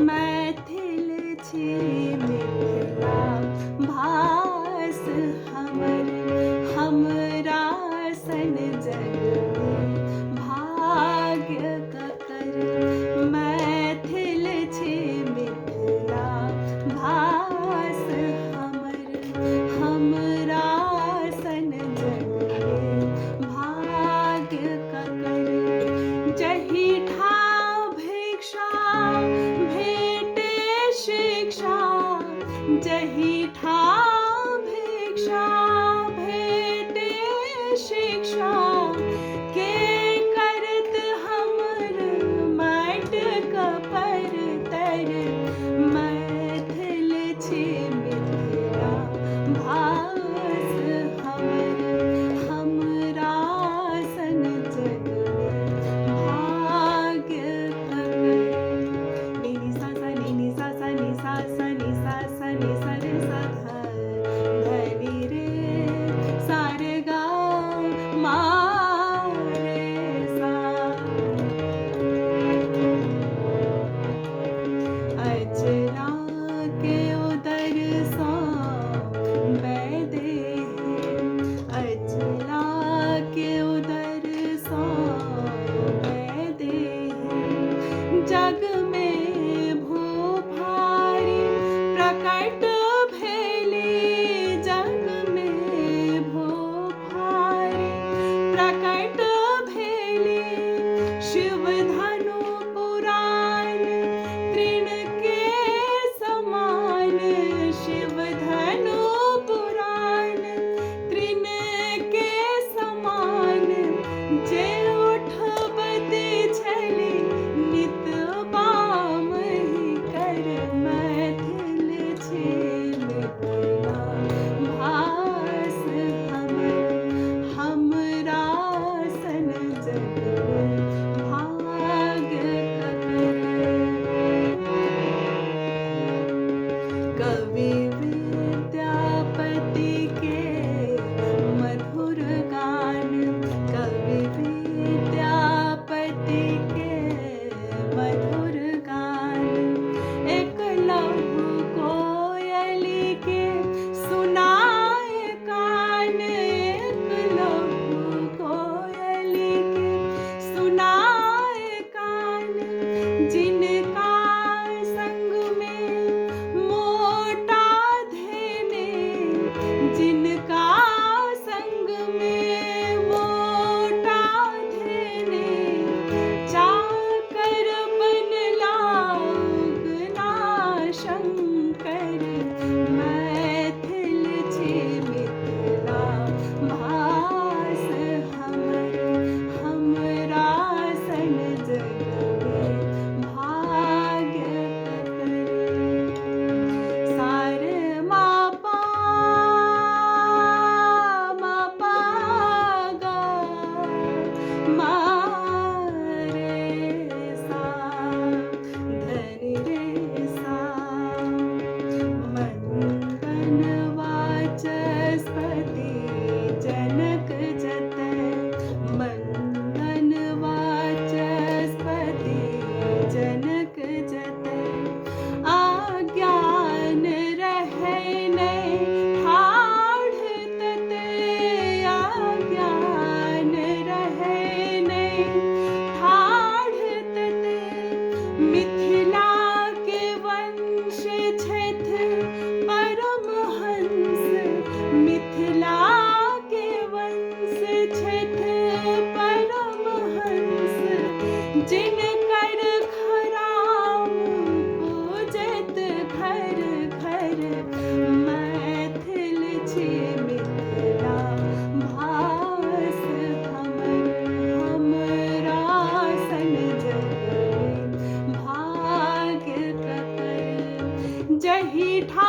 मैथिल छी मिथिला भास हमर, हमरा सन जग में भाग्य ककर। मैथिल छी मिथिला भास हमर, हमरा सन जग में भाग्य ककर। जही ठाव भिक्षा भेटे शिक्षा, जही ठाव भिक्षा भेटे शिक्षा, के करत हमर माट कपर तर। मैथिल छी मिथिला भास हमर, हमरा सन जग में भाग्य ककर। नी नी सा सा नी नी सा सा नी सा सा नी सा सा नी सा रे सा ध ध नी रे सा रे गा मा रे सा। अचरा के उदर सा बैदे, अचरा के उदर सा बैदे। जग में भूभारी प्रकट भेली, जग में भूभारी प्रकट भेली। शिव धनु पुराण तृण के समान, शिव धनु पुराण तृण के समान। जे उठबत छली नित बाम ही कर। मैथिल छी मिथिला भास हमर, हमरा सन जग में भाग्य ककर। कवि विद्यापति के मधुर गान, कवि विद्यापति के मधुर गान। एकलहु कोयली के सुनाए कान, एकलहु कोयली के सुनाए कान। जिनका संग में मोटा धेने, जिनका संग में मोटा धेने। चाकर बनला उगना शंकर। मैथिल छी मिथिला भास हमर, हमरा सन जग में भाग्य ककर। सार मा पा गा मा रे सा धनि रे सा। मंगन वाचस्पति जनक जतय, मंगन वाचस्पति जनक जतय। आज्ञान रहै नै ठाढ़ ततय, आज्ञान रहै नै ठाढ़ ततय। मिथिला के वंश छथि परमहंस, मिथिला के वंश छथि परमहंस। जिनकर खराम पूजत घर घर। मैथिल छी मिथिला भास हमर, हमरा सन जग में भाग्य ककर। जही ठा